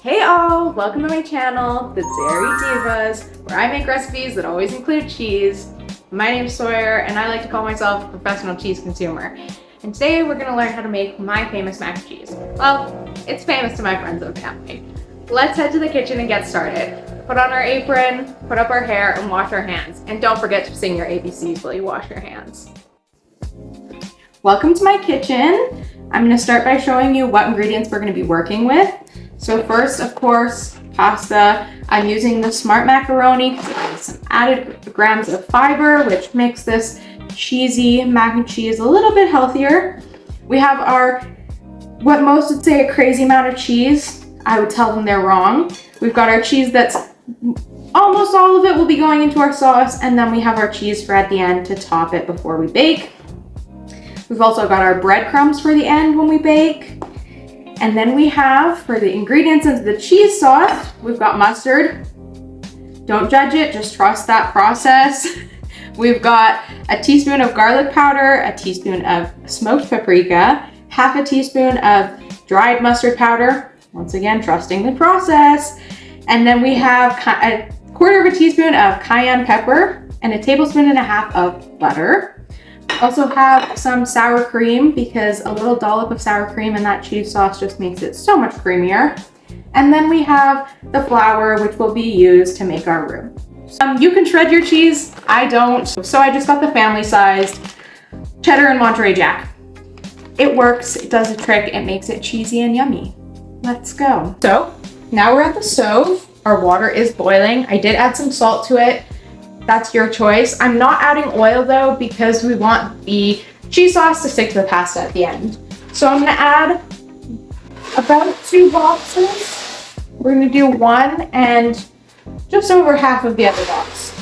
Hey all! Welcome to my channel, the Dairy Divas, where I make recipes that always include cheese. My name's Sawyer, and I like to call myself a professional cheese consumer. And today we're going to learn how to make my famous mac and cheese. Well, it's famous to my friends and family. Let's head to the kitchen and get started. Put on our apron, put up our hair, and wash our hands. And don't forget to sing your ABCs while you wash your hands. Welcome to my kitchen. I'm going to start by showing you what ingredients we're going to be working with. So first, of course, pasta. I'm using the Smart Macaroni because it has some added grams of fiber, which makes this cheesy mac and cheese a little bit healthier. We have our, what most would say, a crazy amount of cheese. I would tell them they're wrong. We've got our cheese that's, almost all of it will be going into our sauce, and then we have our cheese for at the end to top it before we bake. We've also got our breadcrumbs for the end when we bake. And then we have, for the ingredients into the cheese sauce, we've got mustard. Don't judge it, just trust that process. We've got a teaspoon of garlic powder, a teaspoon of smoked paprika, half a teaspoon of dried mustard powder. Once again, trusting the process. And then we have a quarter of a teaspoon of cayenne pepper and a tablespoon and a half of butter. Also have some sour cream because a little dollop of sour cream in that cheese sauce just makes it so much creamier. And then we have the flour, which will be used to make our roux. You can shred your cheese, I don't. So I just got the family-sized cheddar and Monterey Jack. It works, it does a trick, it makes it cheesy and yummy. Let's go. So now we're at the stove. Our water is boiling. I did add some salt to it. That's your choice. I'm not adding oil though because we want the cheese sauce to stick to the pasta at the end. So I'm gonna add about 2 boxes. We're gonna do 1 and just over half of the other box.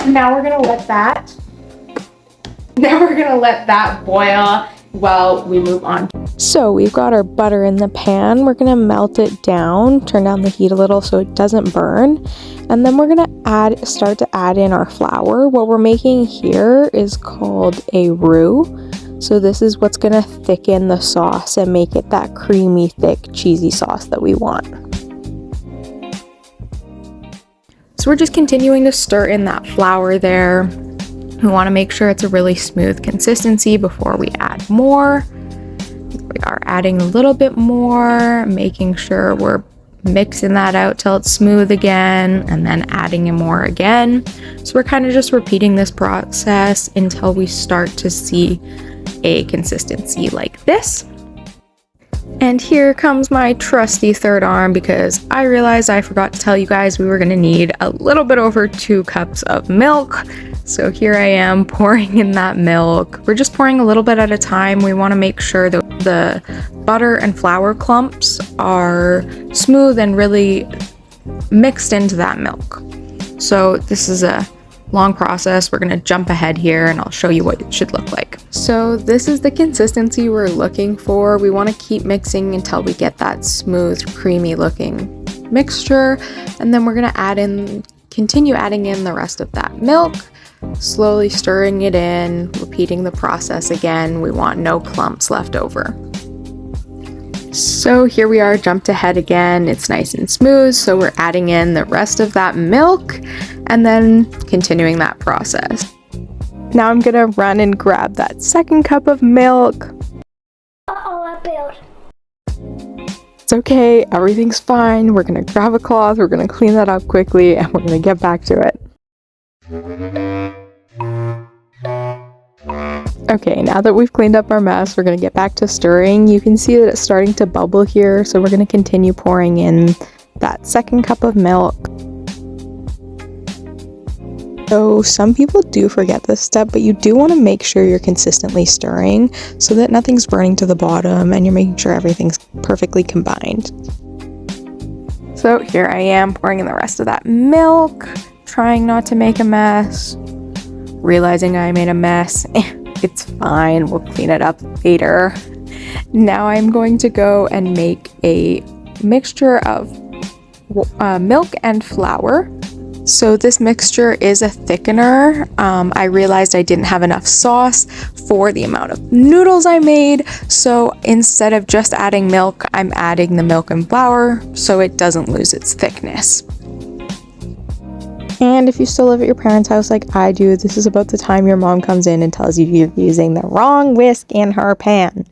Now we're gonna let that boil while we move on. So we've got our butter in the pan. We're gonna melt it down, turn down the heat a little so it doesn't burn. And then we're gonna start to add in our flour. What we're making here is called a roux. So this is what's gonna thicken the sauce and make it that creamy, thick, cheesy sauce that we want. So we're just continuing to stir in that flour there. We wanna make sure it's a really smooth consistency before we add more. We are adding a little bit more, making sure we're mixing that out till it's smooth again, and then adding in more again. So we're kind of just repeating this process until we start to see a consistency like this. And here comes my trusty third arm because I realized I forgot to tell you guys we were gonna need a little bit over 2 cups of milk. So here I am pouring in that milk. We're just pouring a little bit at a time. We wanna make sure that the butter and flour clumps are smooth and really mixed into that milk. So this is a long process. We're gonna jump ahead here and I'll show you what it should look like. So this is the consistency we're looking for. We wanna keep mixing until we get that smooth, creamy looking mixture. And then we're gonna continue adding in the rest of that milk, slowly stirring it in, repeating the process again. We want no clumps left over. So here we are, jumped ahead again. It's nice and smooth. So we're adding in the rest of that milk and then continuing that process. Now I'm gonna run and grab that 2nd cup of milk. I failed. It's okay, everything's fine. We're gonna grab a cloth, we're gonna clean that up quickly, and we're gonna get back to it. Okay, now that we've cleaned up our mess, we're gonna get back to stirring. You can see that it's starting to bubble here, so we're gonna continue pouring in that 2nd cup of milk. So some people do forget this step, but you do want to make sure you're consistently stirring so that nothing's burning to the bottom and you're making sure everything's perfectly combined. So here I am pouring in the rest of that milk, trying not to make a mess, realizing I made a mess. It's fine, we'll clean it up later. Now I'm going to go and make a mixture of milk and flour. So this mixture is a thickener. I realized I didn't have enough sauce for the amount of noodles I made. So instead of just adding milk, I'm adding the milk and flour so it doesn't lose its thickness. And if you still live at your parents' house like I do, this is about the time your mom comes in and tells you you're using the wrong whisk in her pan.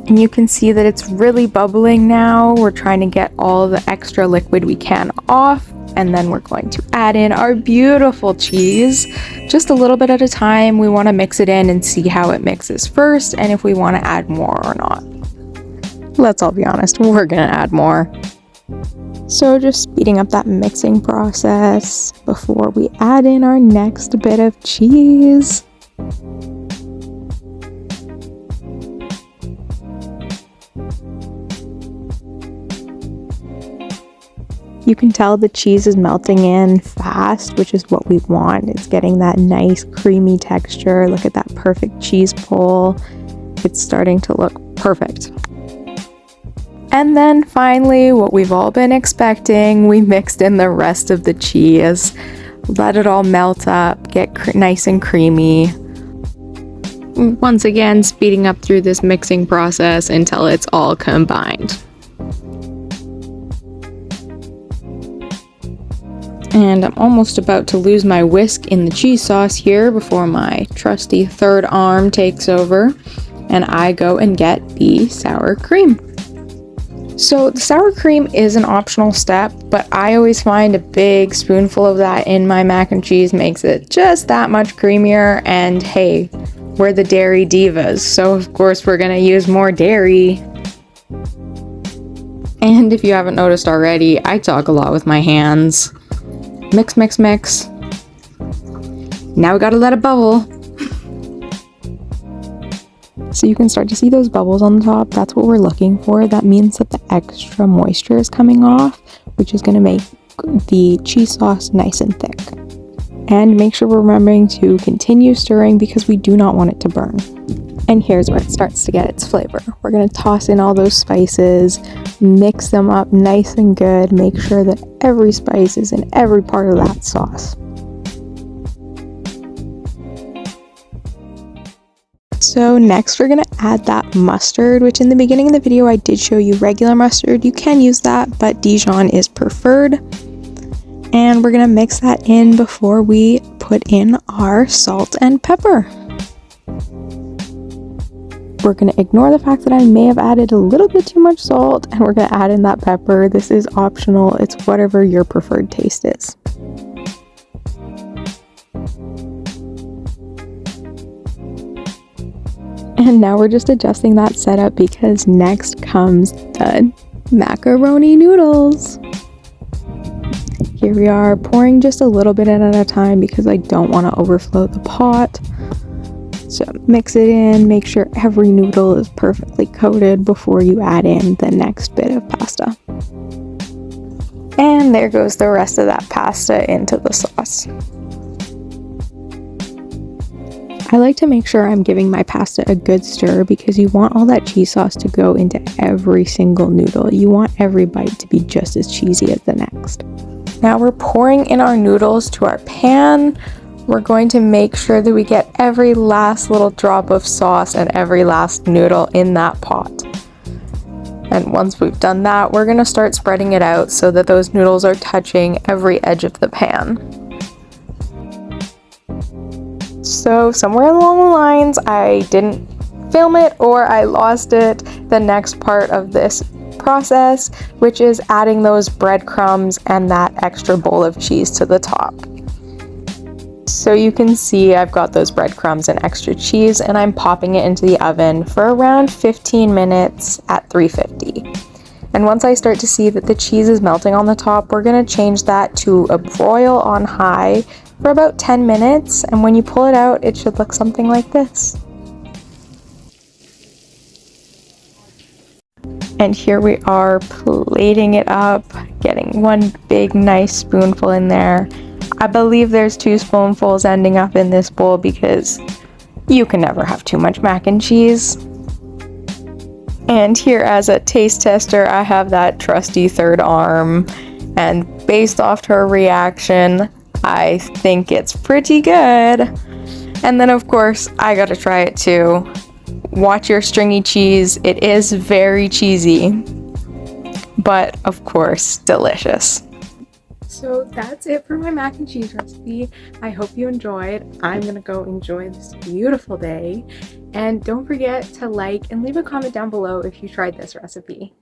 And you can see that it's really bubbling now. We're trying to get all the extra liquid we can off, and then we're going to add in our beautiful cheese. Just a little bit at a time. We want to mix it in and see how it mixes first, and if we want to add more or not. Let's all be honest, we're gonna add more. So just speeding up that mixing process before we add in our next bit of cheese. You can tell the cheese is melting in fast, which is what we want. It's getting that nice creamy texture. Look at that perfect cheese pull. It's starting to look perfect. And then finally, what we've all been expecting, we mixed in the rest of the cheese. Let it all melt up, get nice and creamy. Once again, speeding up through this mixing process until it's all combined. And I'm almost about to lose my whisk in the cheese sauce here before my trusty third arm takes over and I go and get the sour cream. So the sour cream is an optional step, but I always find a big spoonful of that in my mac and cheese makes it just that much creamier. And hey, we're the Dairy Divas, so of course we're gonna use more dairy. And if you haven't noticed already, I talk a lot with my hands. Mix, mix, mix. Now we gotta let it bubble. So you can start to see those bubbles on the top. That's what we're looking for. That means that the extra moisture is coming off, which is gonna make the cheese sauce nice and thick. And make sure we're remembering to continue stirring because we do not want it to burn. And here's where it starts to get its flavor. We're gonna toss in all those spices, mix them up nice and good, make sure that every spice is in every part of that sauce. So next we're gonna add that mustard, which in the beginning of the video I did show you regular mustard. You can use that, but Dijon is preferred. And we're gonna mix that in before we put in our salt and pepper. We're going to ignore the fact that I may have added a little bit too much salt, and we're going to add in that pepper. This is optional. It's whatever your preferred taste is. And now we're just adjusting that setup because next comes the macaroni noodles. Here we are pouring just a little bit in at a time because I don't want to overflow the pot. So mix it in, make sure every noodle is perfectly coated before you add in the next bit of pasta. And there goes the rest of that pasta into the sauce. I like to make sure I'm giving my pasta a good stir because you want all that cheese sauce to go into every single noodle. You want every bite to be just as cheesy as the next. Now we're pouring in our noodles to our pan. We're going to make sure that we get every last little drop of sauce and every last noodle in that pot. And once we've done that, we're going to start spreading it out so that those noodles are touching every edge of the pan. So somewhere along the lines, I didn't film it or I lost it, the next part of this process, which is adding those breadcrumbs and that extra bowl of cheese to the top. So you can see I've got those breadcrumbs and extra cheese and I'm popping it into the oven for around 15 minutes at 350. And once I start to see that the cheese is melting on the top, we're going to change that to a broil on high for about 10 minutes. And when you pull it out, it should look something like this. And here we are plating it up, getting one big nice spoonful in there. I believe there's 2 spoonfuls ending up in this bowl because you can never have too much mac and cheese. And here as a taste tester, I have that trusty third arm. And based off her reaction, I think it's pretty good. And then of course, I gotta try it too. Watch your stringy cheese. It is very cheesy, but of course, delicious. So that's it for my mac and cheese recipe. I hope you enjoyed. I'm gonna go enjoy this beautiful day. And don't forget to like and leave a comment down below if you tried this recipe.